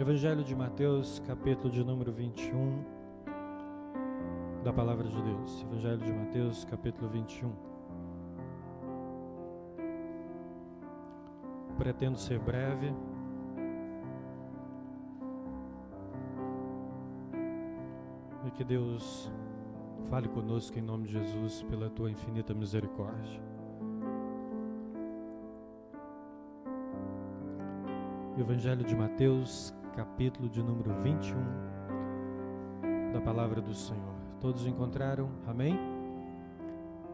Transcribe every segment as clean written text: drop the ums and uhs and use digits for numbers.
Evangelho de Mateus, capítulo de número 21, da Palavra de Deus. Evangelho de Mateus, capítulo 21. Pretendo ser breve. E que Deus fale conosco em nome de Jesus, pela Tua infinita misericórdia. Evangelho de Mateus, capítulo de número 21, da Palavra do Senhor. Todos encontraram? Amém?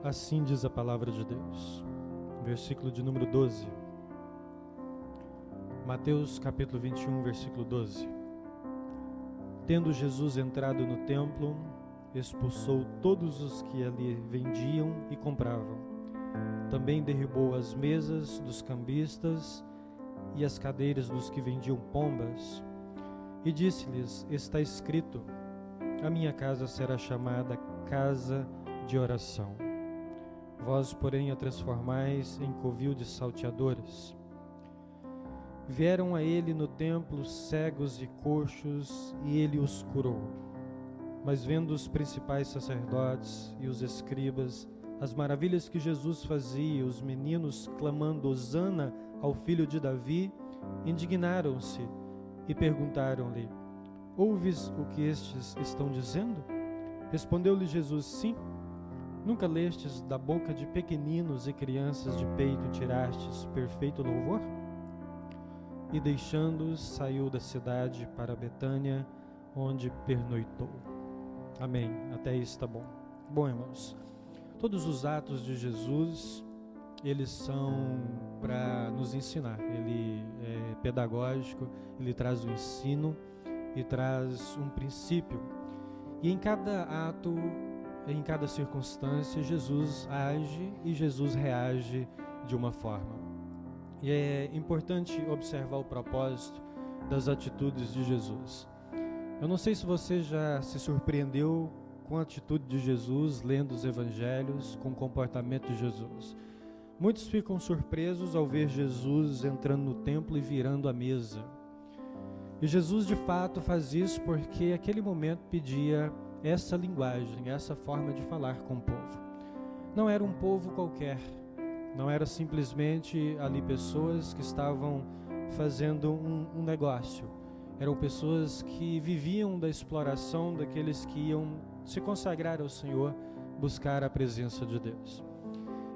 Assim diz a Palavra de Deus. Versículo de número 12. Mateus, capítulo 21, versículo 12. Tendo Jesus entrado no templo, expulsou todos os que ali vendiam e compravam. Também derrubou as mesas dos cambistas e as cadeiras dos que vendiam pombas, e disse-lhes: está escrito, a minha casa será chamada casa de oração. Vós, porém, a transformais em covil de salteadores. Vieram a ele no templo cegos e coxos, e ele os curou. Mas vendo os principais sacerdotes e os escribas as maravilhas que Jesus fazia, os meninos clamando hosana ao filho de Davi, indignaram-se e perguntaram-lhe: ouves o que estes estão dizendo? Respondeu-lhe Jesus: sim. Nunca lestes da boca de pequeninos e crianças de peito tirastes perfeito louvor? E deixando-os, saiu da cidade para Betânia, onde pernoitou. Amém. Até aí está bom. Bom, irmãos, todos os atos de Jesus, eles são para nos ensinar. Ele é pedagógico, ele traz o ensino e traz um princípio. E em cada ato, em cada circunstância, Jesus age e Jesus reage de uma forma. E é importante observar o propósito das atitudes de Jesus. Eu não sei se você já se surpreendeu com a atitude de Jesus, lendo os evangelhos, com o comportamento de Jesus. Muitos ficam surpresos ao ver Jesus entrando no templo e virando a mesa. E Jesus de fato faz isso porque aquele momento pedia essa linguagem, essa forma de falar com o povo. Não era um povo qualquer, não era simplesmente ali pessoas que estavam fazendo um negócio. Eram pessoas que viviam da exploração daqueles que iam se consagrar ao Senhor, buscar a presença de Deus.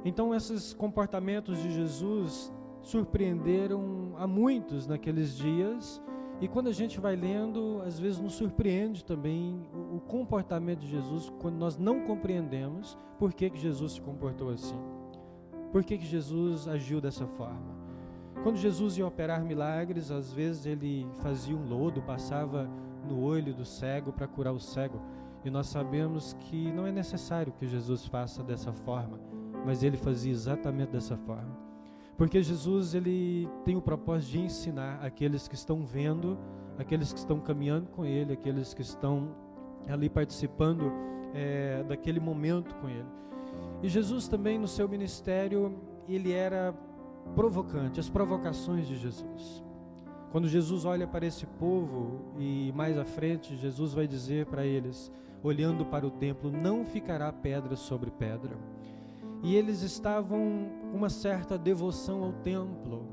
Então esses comportamentos de Jesus surpreenderam a muitos naqueles dias, e quando a gente vai lendo, às vezes nos surpreende também o comportamento de Jesus, quando nós não compreendemos por que Jesus se comportou assim, por que Jesus agiu dessa forma. Quando Jesus ia operar milagres, às vezes ele fazia um lodo, passava no olho do cego para curar o cego. E nós sabemos que não é necessário que Jesus faça dessa forma, mas ele fazia exatamente dessa forma. Porque Jesus, ele tem o propósito de ensinar aqueles que estão vendo, aqueles que estão caminhando com ele, aqueles que estão ali participando daquele momento com ele. E Jesus também no seu ministério, ele era provocante, as provocações de Jesus. Quando Jesus olha para esse povo e mais à frente Jesus vai dizer para eles, olhando para o templo, não ficará pedra sobre pedra. E eles estavam com uma certa devoção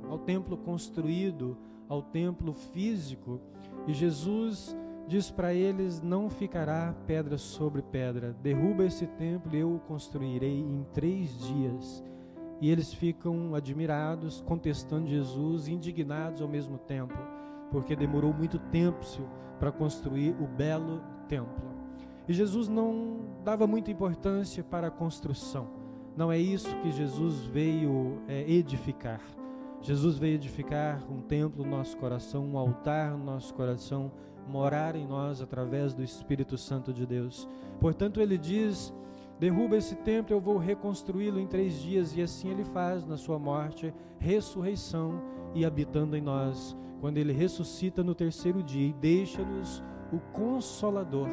ao templo construído, ao templo físico, e Jesus diz para eles, não ficará pedra sobre pedra, derruba esse templo e eu o construirei em 3 dias. E eles ficam admirados, contestando Jesus, indignados ao mesmo tempo, porque demorou muito tempo para construir o belo templo. E Jesus não dava muita importância para a construção. Não é isso que Jesus veio edificar. Jesus veio edificar um templo no nosso coração, um altar no nosso coração, morar em nós através do Espírito Santo de Deus. Portanto, ele diz: derruba esse templo, eu vou reconstruí-lo em 3 dias. E assim ele faz na sua morte, ressurreição e habitando em nós. Quando ele ressuscita no 3º dia e deixa-nos o Consolador.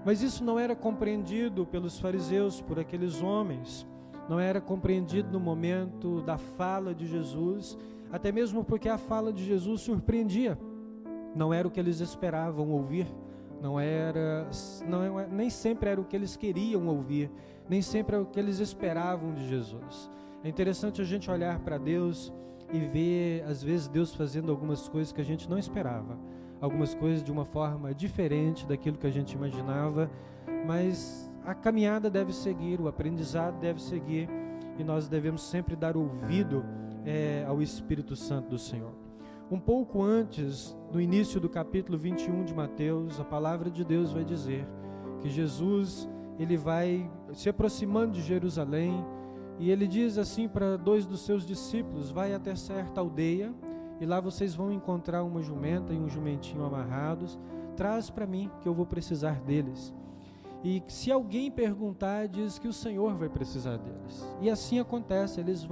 Mas isso não era compreendido pelos fariseus, por aqueles homens. Não era compreendido no momento da fala de Jesus, até mesmo porque a fala de Jesus surpreendia. não era o que eles esperavam ouvir, nem sempre era o que eles queriam ouvir, nem sempre era o que eles esperavam de Jesus. É interessante a gente olhar para Deus e ver, às vezes, Deus fazendo algumas coisas que a gente não esperava, algumas coisas de uma forma diferente daquilo que a gente imaginava, mas a caminhada deve seguir, o aprendizado deve seguir, e nós devemos sempre dar ouvido ao Espírito Santo do Senhor. Um pouco antes, no início do capítulo 21 de Mateus, a palavra de Deus vai dizer que Jesus, ele vai se aproximando de Jerusalém, e ele diz assim para 2 dos seus discípulos: vai até certa aldeia, e lá vocês vão encontrar uma jumenta e um jumentinho amarrados, traz para mim que eu vou precisar deles. E se alguém perguntar, diz que o Senhor vai precisar deles. E assim acontece, eles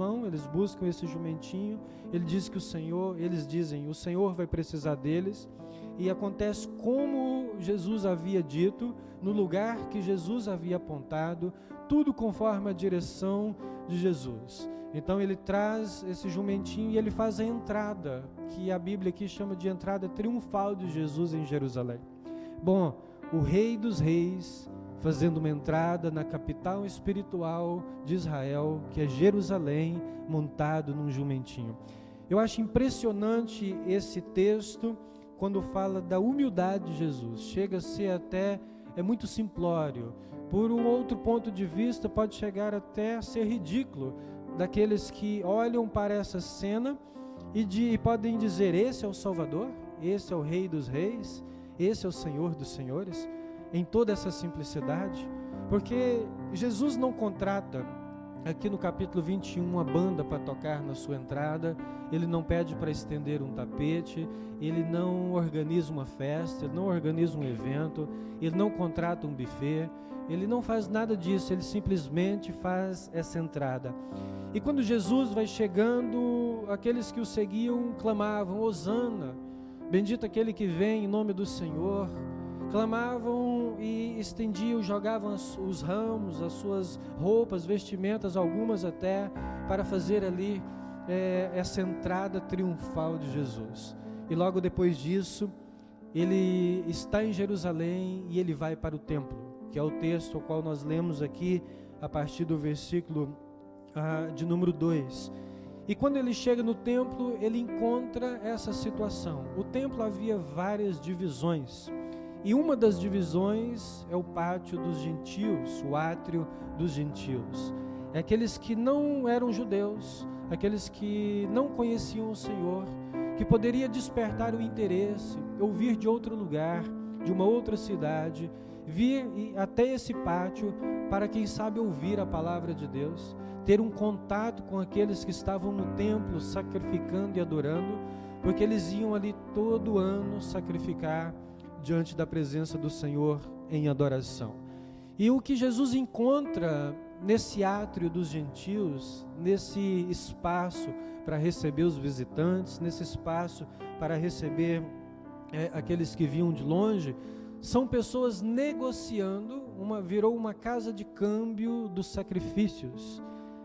buscam esse jumentinho, eles dizem, o Senhor vai precisar deles, e acontece como Jesus havia dito, no lugar que Jesus havia apontado, tudo conforme a direção de Jesus. Então ele traz esse jumentinho e ele faz a entrada, que a Bíblia aqui chama de entrada triunfal de Jesus em Jerusalém. Bom, o Rei dos Reis fazendo uma entrada na capital espiritual de Israel, que é Jerusalém, montado num jumentinho. Eu acho impressionante esse texto quando fala da humildade de Jesus. Chega a ser até, é muito simplório. Por um outro ponto de vista, pode chegar até a ser ridículo, daqueles que olham para essa cena e podem dizer: esse é o Salvador, esse é o Rei dos Reis, esse é o Senhor dos Senhores, em toda essa simplicidade, porque Jesus não contrata, aqui no capítulo 21, uma banda para tocar na sua entrada, ele não pede para estender um tapete, ele não organiza uma festa, ele não organiza um evento, ele não contrata um buffet, ele não faz nada disso, ele simplesmente faz essa entrada. E quando Jesus vai chegando, aqueles que o seguiam clamavam: Hosana, bendito aquele que vem em nome do Senhor. Clamavam e estendiam, jogavam os ramos, as suas roupas, vestimentas, algumas até, para fazer ali essa entrada triunfal de Jesus. E logo depois disso, ele está em Jerusalém e ele vai para o templo, que é o texto ao qual nós lemos aqui, a partir do versículo de número 2. E quando ele chega no templo, ele encontra essa situação. O templo havia várias divisões, e uma das divisões é o pátio dos gentios, o átrio dos gentios. É aqueles que não eram judeus, aqueles que não conheciam o Senhor, que poderia despertar o interesse, ouvir de outro lugar, de uma outra cidade, vir até esse pátio para, quem sabe, ouvir a palavra de Deus, ter um contato com aqueles que estavam no templo sacrificando e adorando, porque eles iam ali todo ano sacrificar diante da presença do Senhor em adoração. E o que Jesus encontra nesse átrio dos gentios, nesse espaço para receber os visitantes, nesse espaço para receber aqueles que vinham de longe, são pessoas negociando, virou uma casa de câmbio dos sacrifícios,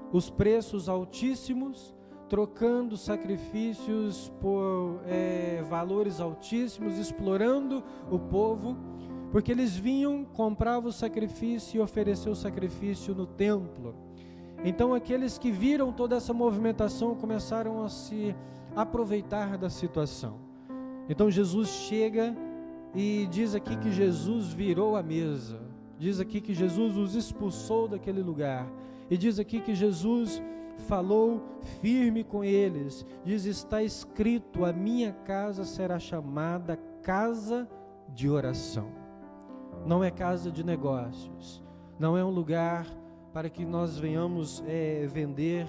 os preços altíssimos, trocando sacrifícios por valores altíssimos, explorando o povo, porque eles vinham, compravam o sacrifício e ofereciam o sacrifício no templo. Então aqueles que viram toda essa movimentação começaram a se aproveitar da situação. Então Jesus chega e diz aqui que Jesus virou a mesa, diz aqui que Jesus os expulsou daquele lugar, e diz aqui que Jesus falou firme com eles, diz: está escrito, a minha casa será chamada casa de oração. Não é casa de negócios, não é um lugar para que nós venhamos vender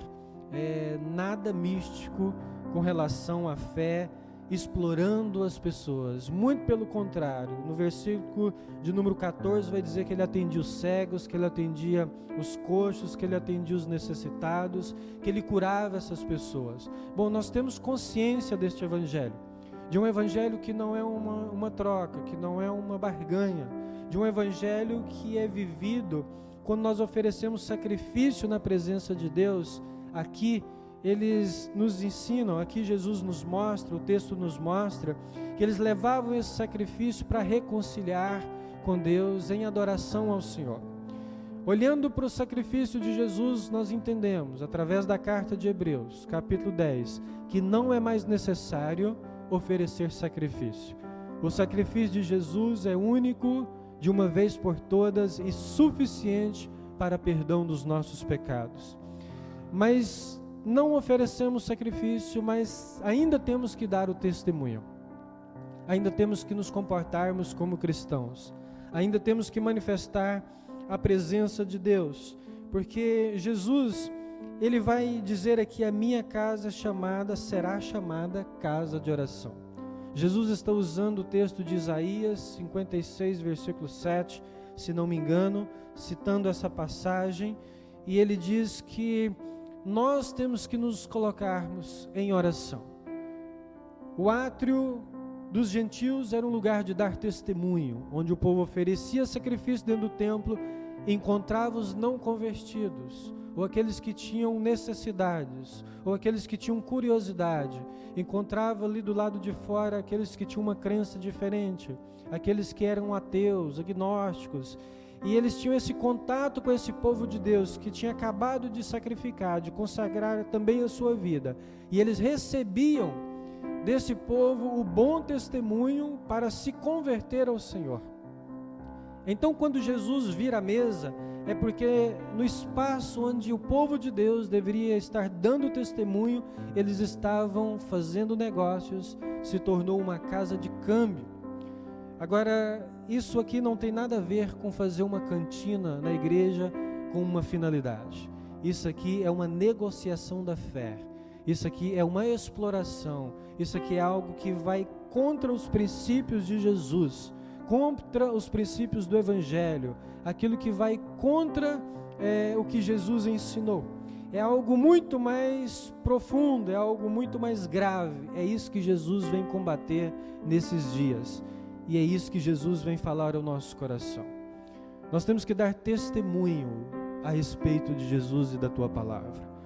nada místico com relação à fé, explorando as pessoas. Muito pelo contrário, no versículo de número 14 vai dizer que ele atendia os cegos, que ele atendia os coxos, que ele atendia os necessitados, que ele curava essas pessoas. Bom, nós temos consciência deste evangelho, de um evangelho que não é uma troca, que não é uma barganha, de um evangelho que é vivido quando nós oferecemos sacrifício na presença de Deus aqui eles nos ensinam, aqui Jesus nos mostra, o texto nos mostra, que eles levavam esse sacrifício para reconciliar com Deus em adoração ao Senhor. Olhando para o sacrifício de Jesus, nós entendemos, através da carta de Hebreus, capítulo 10, que não é mais necessário oferecer sacrifício. O sacrifício de Jesus é único, de uma vez por todas, e suficiente para perdão dos nossos pecados. Mas não oferecemos sacrifício, mas ainda temos que dar o testemunho. Ainda temos que nos comportarmos como cristãos. Ainda temos que manifestar a presença de Deus. Porque Jesus, Ele vai dizer aqui, a minha casa será chamada casa de oração. Jesus está usando o texto de Isaías 56, versículo 7, se não me engano, citando essa passagem, e ele diz que nós temos que nos colocarmos em oração. O átrio dos gentios era um lugar de dar testemunho, onde o povo oferecia sacrifício dentro do templo, encontrava os não convertidos, ou aqueles que tinham necessidades, ou aqueles que tinham curiosidade, encontrava ali do lado de fora aqueles que tinham uma crença diferente, aqueles que eram ateus, agnósticos, e eles tinham esse contato com esse povo de Deus, que tinha acabado de sacrificar, de consagrar também a sua vida, e eles recebiam desse povo o bom testemunho para se converter ao Senhor. Então, quando Jesus vira a mesa, é porque no espaço onde o povo de Deus deveria estar dando testemunho, eles estavam fazendo negócios, se tornou uma casa de câmbio. Agora, isso aqui não tem nada a ver com fazer uma cantina na igreja com uma finalidade. Isso aqui é uma negociação da fé. Isso aqui é uma exploração. Isso aqui é algo que vai contra os princípios de Jesus, contra os princípios do Evangelho, aquilo que vai contra o que Jesus ensinou. É algo muito mais profundo, é algo muito mais grave. É isso que Jesus vem combater nesses dias. E é isso que Jesus vem falar ao nosso coração. Nós temos que dar testemunho a respeito de Jesus e da Tua Palavra.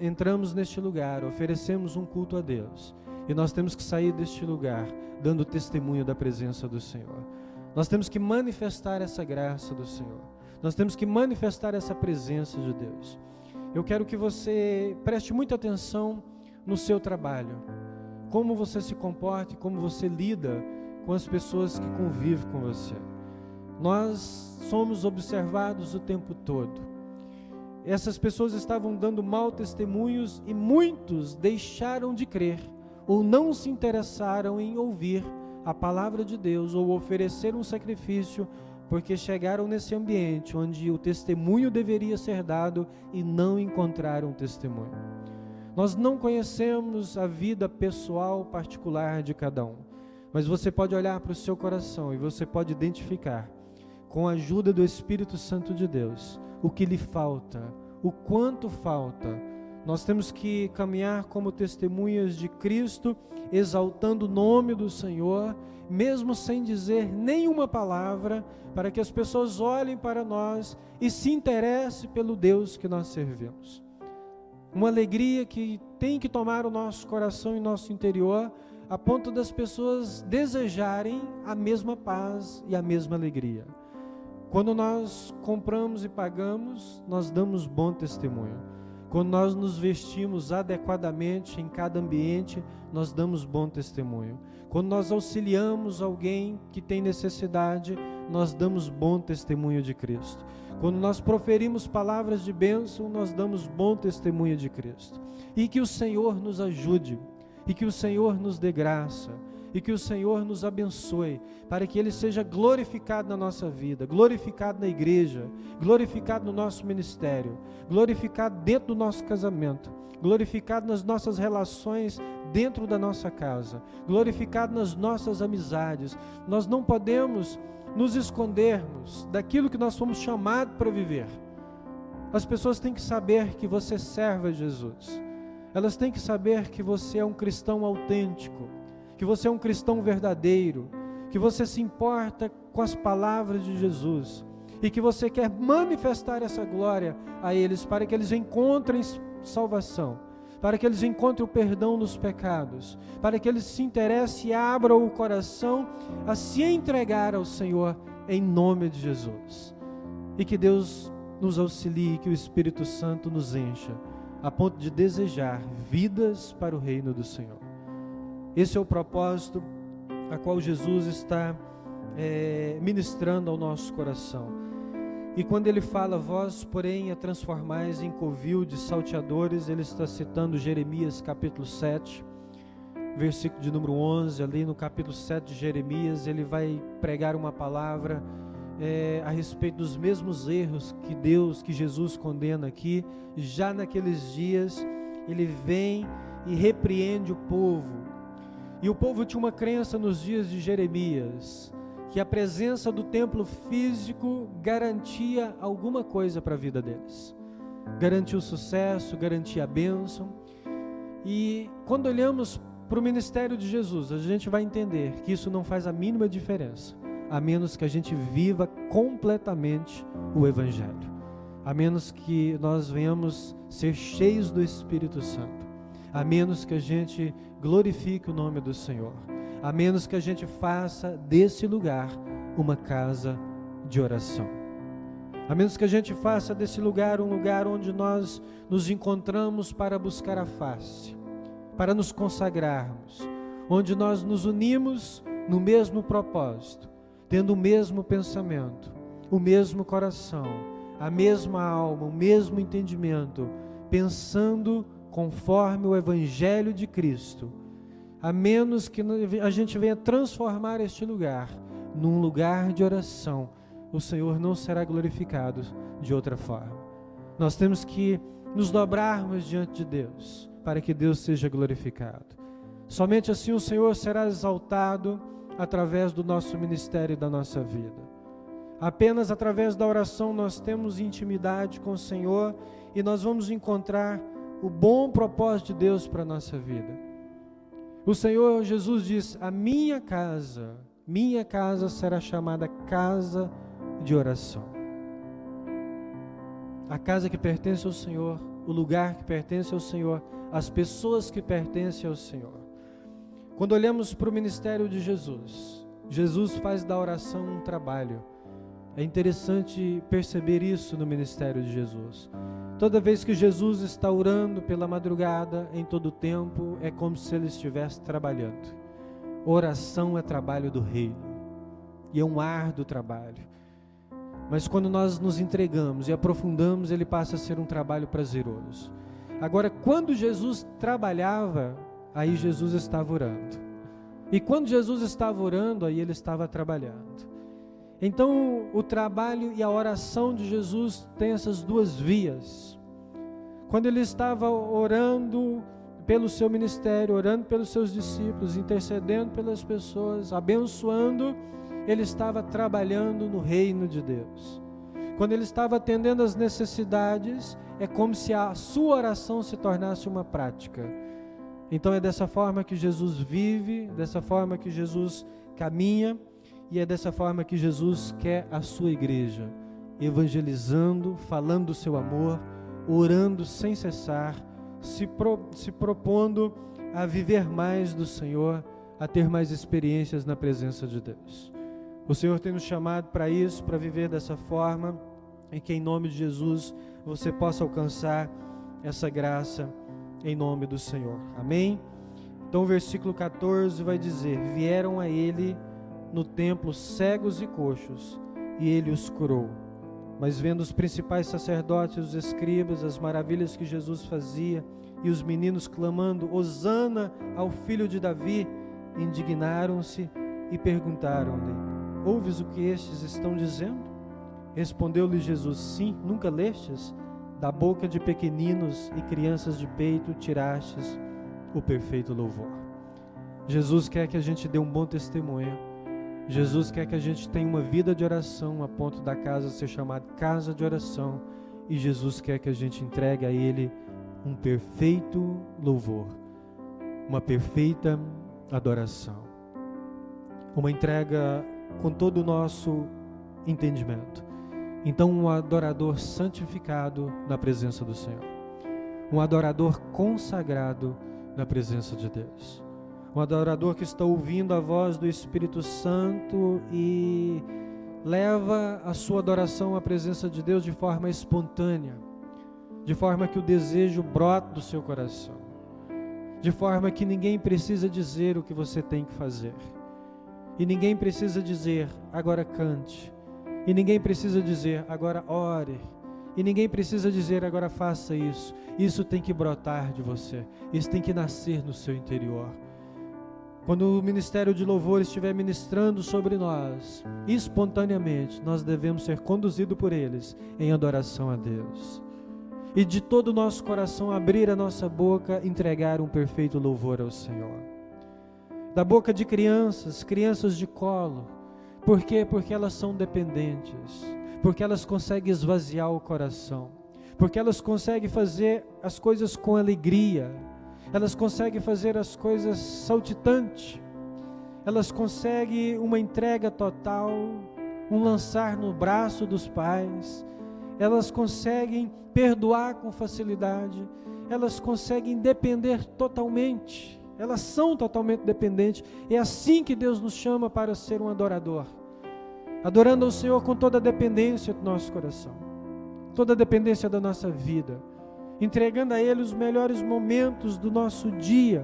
Entramos neste lugar, oferecemos um culto a Deus, e nós temos que sair deste lugar dando testemunho da presença do Senhor. Nós temos que manifestar essa graça do Senhor. Nós temos que manifestar essa presença de Deus. Eu quero que você preste muita atenção no seu trabalho, como você se comporta e como você lida com as pessoas que convivem com você. Nós somos observados o tempo todo. Essas pessoas estavam dando mau testemunhos e muitos deixaram de crer ou não se interessaram em ouvir a palavra de Deus ou oferecer um sacrifício, porque chegaram nesse ambiente onde o testemunho deveria ser dado e não encontraram testemunho. Nós não conhecemos a vida pessoal particular de cada um, mas você pode olhar para o seu coração e você pode identificar, com a ajuda do Espírito Santo de Deus, o que lhe falta, o quanto falta. Nós temos que caminhar como testemunhas de Cristo, exaltando o nome do Senhor, mesmo sem dizer nenhuma palavra, para que as pessoas olhem para nós e se interessem pelo Deus que nós servimos. Uma alegria que tem que tomar o nosso coração e nosso interior, a ponto das pessoas desejarem a mesma paz e a mesma alegria. Quando nós compramos e pagamos, nós damos bom testemunho. Quando nós nos vestimos adequadamente em cada ambiente, nós damos bom testemunho. Quando nós auxiliamos alguém que tem necessidade, nós damos bom testemunho de Cristo. Quando nós proferimos palavras de bênção, nós damos bom testemunho de Cristo. E que o Senhor nos ajude, e que o Senhor nos dê graça, e que o Senhor nos abençoe, para que Ele seja glorificado na nossa vida, glorificado na igreja, glorificado no nosso ministério, glorificado dentro do nosso casamento, glorificado nas nossas relações dentro da nossa casa, glorificado nas nossas amizades. Nós não podemos nos escondermos daquilo que nós fomos chamados para viver. As pessoas têm que saber que você serve a Jesus. Elas têm que saber que você é um cristão autêntico, que você é um cristão verdadeiro, que você se importa com as palavras de Jesus e que você quer manifestar essa glória a eles, para que eles encontrem salvação, para que eles encontrem o perdão dos pecados, para que eles se interessem e abram o coração a se entregar ao Senhor em nome de Jesus. E que Deus nos auxilie, que o Espírito Santo nos encha, a ponto de desejar vidas para o reino do Senhor. Esse é o propósito a qual Jesus está ministrando ao nosso coração. E quando ele fala, vós, porém, a transformais em covil de salteadores, ele está citando Jeremias capítulo 7, versículo de número 11, ali no capítulo 7 de Jeremias, ele vai pregar uma palavra a respeito dos mesmos erros que Jesus condena aqui. Já naqueles dias, ele vem e repreende o povo. E o povo tinha uma crença nos dias de Jeremias, que a presença do templo físico garantia alguma coisa para a vida deles. Garantia o sucesso, garantia a bênção. E quando olhamos para o ministério de Jesus, a gente vai entender que isso não faz a mínima diferença, a menos que a gente viva completamente o Evangelho, a menos que nós venhamos ser cheios do Espírito Santo, a menos que a gente glorifique o nome do Senhor, a menos que a gente faça desse lugar uma casa de oração, a menos que a gente faça desse lugar um lugar onde nós nos encontramos para buscar a face, para nos consagrarmos, onde nós nos unimos no mesmo propósito, tendo o mesmo pensamento, o mesmo coração, a mesma alma, o mesmo entendimento, pensando conforme o Evangelho de Cristo, a menos que a gente venha transformar este lugar num lugar de oração, o Senhor não será glorificado de outra forma. Nós temos que nos dobrarmos diante de Deus, para que Deus seja glorificado. Somente assim o Senhor será exaltado através do nosso ministério e da nossa vida. Apenas através da oração nós temos intimidade com o Senhor e nós vamos encontrar o bom propósito de Deus para a nossa vida. O Senhor Jesus diz, a minha casa será chamada casa de oração. A casa que pertence ao Senhor, o lugar que pertence ao Senhor, as pessoas que pertencem ao Senhor. Quando olhamos para o ministério de Jesus, Jesus faz da oração um trabalho. É interessante perceber isso no ministério de Jesus. Toda vez que Jesus está orando pela madrugada, em todo o tempo, é como se ele estivesse trabalhando. Oração é trabalho do reino, e é um árduo trabalho. Mas quando nós nos entregamos e aprofundamos, ele passa a ser um trabalho prazeroso. Agora, quando Jesus trabalhava, aí Jesus estava orando. E quando Jesus estava orando, aí ele estava trabalhando. Então, o trabalho e a oração de Jesus tem essas duas vias. Quando ele estava orando pelo seu ministério, orando pelos seus discípulos, intercedendo pelas pessoas, abençoando, ele estava trabalhando no reino de Deus. Quando ele estava atendendo às necessidades, é como se a sua oração se tornasse uma prática. Então é dessa forma que Jesus vive, dessa forma que Jesus caminha, e é dessa forma que Jesus quer a sua igreja, evangelizando, falando do seu amor, orando sem cessar, se propondo a viver mais do Senhor, a ter mais experiências na presença de Deus. O Senhor tem nos chamado para isso, para viver dessa forma, e que em nome de Jesus você possa alcançar essa graça em nome do Senhor. Amém? Então o versículo 14 vai dizer, vieram a ele no templo cegos e coxos, e ele os curou. Mas vendo os principais sacerdotes e os escribas, as maravilhas que Jesus fazia, e os meninos clamando, Hosana ao filho de Davi, indignaram-se e perguntaram-lhe, ouves o que estes estão dizendo? Respondeu-lhe Jesus, sim, nunca lestes? Da boca de pequeninos e crianças de peito tirastes o perfeito louvor. Jesus quer que a gente dê um bom testemunho. Jesus quer que a gente tenha uma vida de oração a ponto da casa ser chamada casa de oração, e Jesus quer que a gente entregue a Ele um perfeito louvor, uma perfeita adoração, uma entrega com todo o nosso entendimento. Então, um adorador santificado na presença do Senhor, um adorador consagrado na presença de Deus. Um adorador que está ouvindo a voz do Espírito Santo e leva a sua adoração à presença de Deus de forma espontânea, de forma que o desejo brota do seu coração, de forma que ninguém precisa dizer o que você tem que fazer, e ninguém precisa dizer, agora cante, e ninguém precisa dizer, agora ore, e ninguém precisa dizer, agora faça isso. Isso tem que brotar de você, isso tem que nascer no seu interior. Quando o ministério de louvor estiver ministrando sobre nós, espontaneamente, nós devemos ser conduzidos por eles em adoração a Deus. E de todo o nosso coração abrir a nossa boca, entregar um perfeito louvor ao Senhor. Da boca de crianças de colo. Por quê? Porque elas são dependentes. Porque elas conseguem esvaziar o coração. Porque elas conseguem fazer as coisas com alegria. Elas conseguem fazer as coisas saltitantes. Elas conseguem uma entrega total, um lançar no braço dos pais. Elas conseguem perdoar com facilidade. Elas conseguem depender totalmente. Elas são totalmente dependentes. É assim que Deus nos chama para ser um adorador. Adorando ao Senhor com toda a dependência do nosso coração. Toda a dependência da nossa vida. Entregando a Ele os melhores momentos do nosso dia,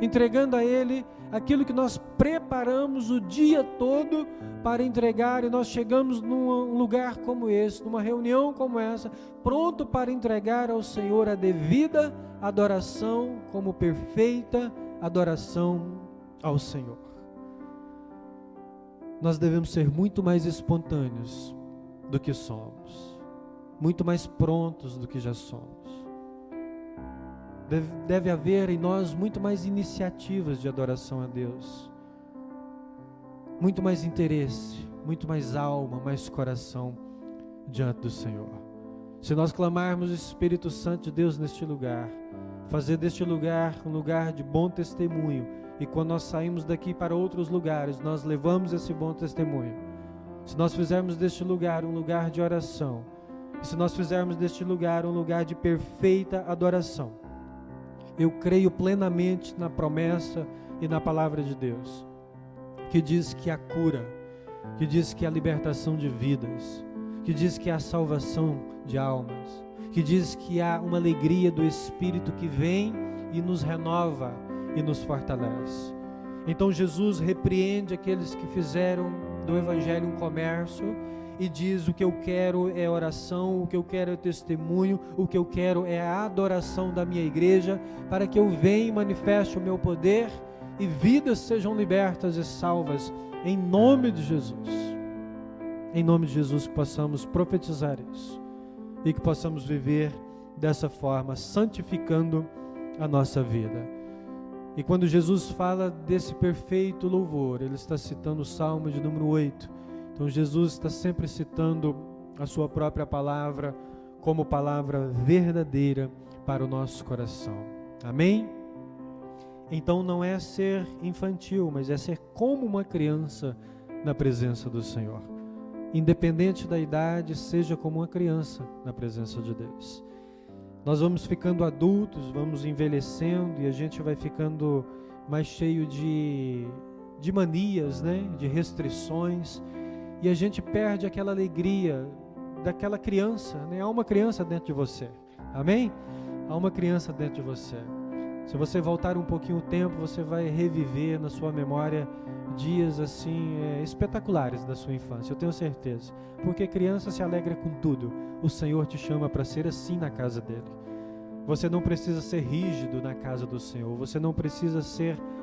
entregando a Ele aquilo que nós preparamos o dia todo para entregar, e nós chegamos num lugar como esse, numa reunião como essa, pronto para entregar ao Senhor a devida adoração, como perfeita adoração ao Senhor. Nós devemos ser muito mais espontâneos do que somos. Muito mais prontos do que já somos. Deve haver em nós muito mais iniciativas de adoração a Deus. Muito mais interesse, muito mais alma, mais coração diante do Senhor. Se nós clamarmos o Espírito Santo de Deus neste lugar, fazer deste lugar um lugar de bom testemunho, e quando nós saímos daqui para outros lugares, nós levamos esse bom testemunho. Se nós fizermos deste lugar um lugar de oração, se nós fizermos deste lugar um lugar de perfeita adoração, eu creio plenamente na promessa e na palavra de Deus, que diz que há cura, que diz que há libertação de vidas, que diz que há salvação de almas, que diz que há uma alegria do Espírito que vem e nos renova e nos fortalece. Então Jesus repreende aqueles que fizeram do Evangelho um comércio e diz: o que eu quero é oração, o que eu quero é testemunho, o que eu quero é a adoração da minha igreja, para que eu venha e manifeste o meu poder e vidas sejam libertas e salvas, em nome de Jesus. Em nome de Jesus, que possamos profetizar isso e que possamos viver dessa forma, santificando a nossa vida. E quando Jesus fala desse perfeito louvor, Ele está citando o Salmo de número 8. Então Jesus está sempre citando a sua própria palavra como palavra verdadeira para o nosso coração. Amém? Então não é ser infantil, mas é ser como uma criança na presença do Senhor. Independente da idade, seja como uma criança na presença de Deus. Nós vamos ficando adultos, vamos envelhecendo e a gente vai ficando mais cheio de manias, né? De restrições, e a gente perde aquela alegria daquela criança, né? Há uma criança dentro de você, amém? Há uma criança dentro de você. Se você voltar um pouquinho o tempo, você vai reviver na sua memória dias assim espetaculares da sua infância, eu tenho certeza, porque criança se alegra com tudo. O Senhor te chama para ser assim na casa dele. Você não precisa ser rígido na casa do Senhor, você não precisa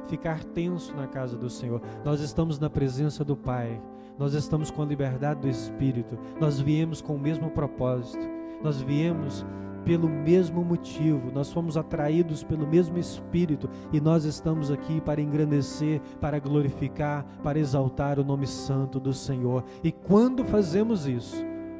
ficar tenso na casa do Senhor. Nós estamos na presença do Pai, nós estamos com a liberdade do Espírito, nós viemos com o mesmo propósito, nós viemos pelo mesmo motivo, nós fomos atraídos pelo mesmo Espírito e nós estamos aqui para engrandecer, para glorificar, para exaltar o nome santo do Senhor. E quando fazemos isso,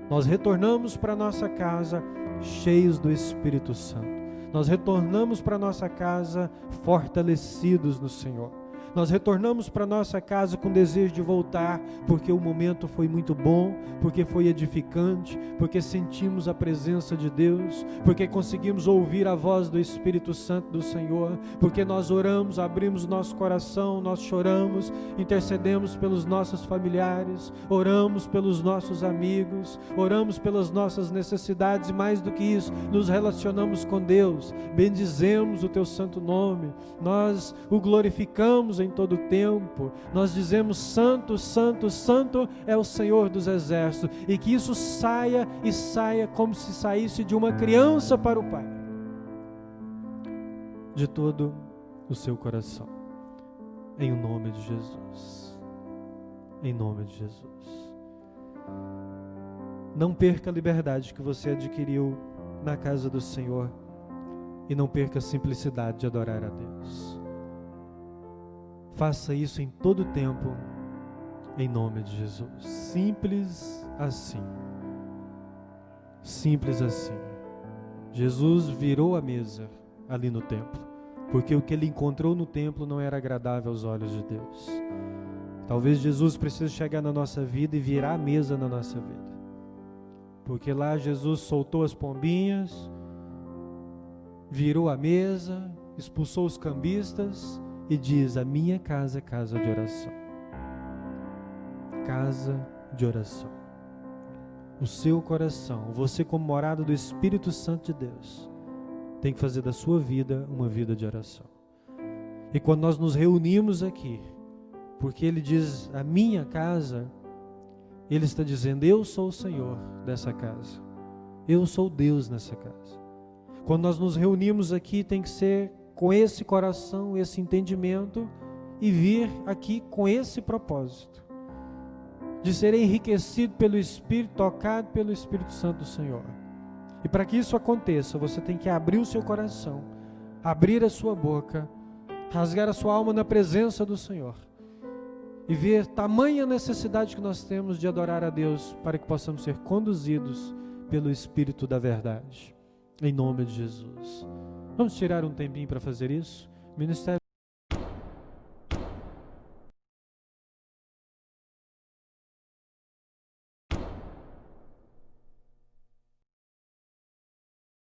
nós retornamos para nossa casa cheios do Espírito Santo. Nós retornamos para nossa casa fortalecidos no Senhor. Nós retornamos para nossa casa com desejo de voltar, porque o momento foi muito bom, porque foi edificante, porque sentimos a presença de Deus, porque conseguimos ouvir a voz do Espírito Santo do Senhor, porque nós oramos, abrimos nosso coração, nós choramos, intercedemos pelos nossos familiares, oramos pelos nossos amigos, oramos pelas nossas necessidades e mais do que isso, nos relacionamos com Deus, bendizemos o Teu santo nome, nós o glorificamos em todo o tempo, nós dizemos santo, santo, santo é o Senhor dos exércitos, e que isso saia e saia como se saísse de uma criança para o Pai, de todo o seu coração, em nome de Jesus, em nome de Jesus. Não perca a liberdade que você adquiriu na casa do Senhor e não perca a simplicidade de adorar a Deus. Faça isso em todo o tempo, em nome de Jesus. Simples assim. Simples assim. Jesus virou a mesa ali no templo, porque o que ele encontrou no templo não era agradável aos olhos de Deus. Talvez Jesus precise chegar na nossa vida e virar a mesa na nossa vida, porque lá Jesus soltou as pombinhas, virou a mesa, expulsou os cambistas e diz: a minha casa é casa de oração. Casa de oração. O seu coração, você como morada do Espírito Santo de Deus, tem que fazer da sua vida uma vida de oração. E quando nós nos reunimos aqui, porque ele diz a minha casa, ele está dizendo: eu sou o Senhor dessa casa, eu sou Deus nessa casa. Quando nós nos reunimos aqui, tem que ser com esse coração, esse entendimento, e vir aqui com esse propósito, de ser enriquecido pelo Espírito, tocado pelo Espírito Santo do Senhor. E para que isso aconteça, você tem que abrir o seu coração, abrir a sua boca, rasgar a sua alma na presença do Senhor, e ver tamanha necessidade que nós temos de adorar a Deus, para que possamos ser conduzidos pelo Espírito da verdade, em nome de Jesus. Vamos tirar um tempinho para fazer isso? O ministério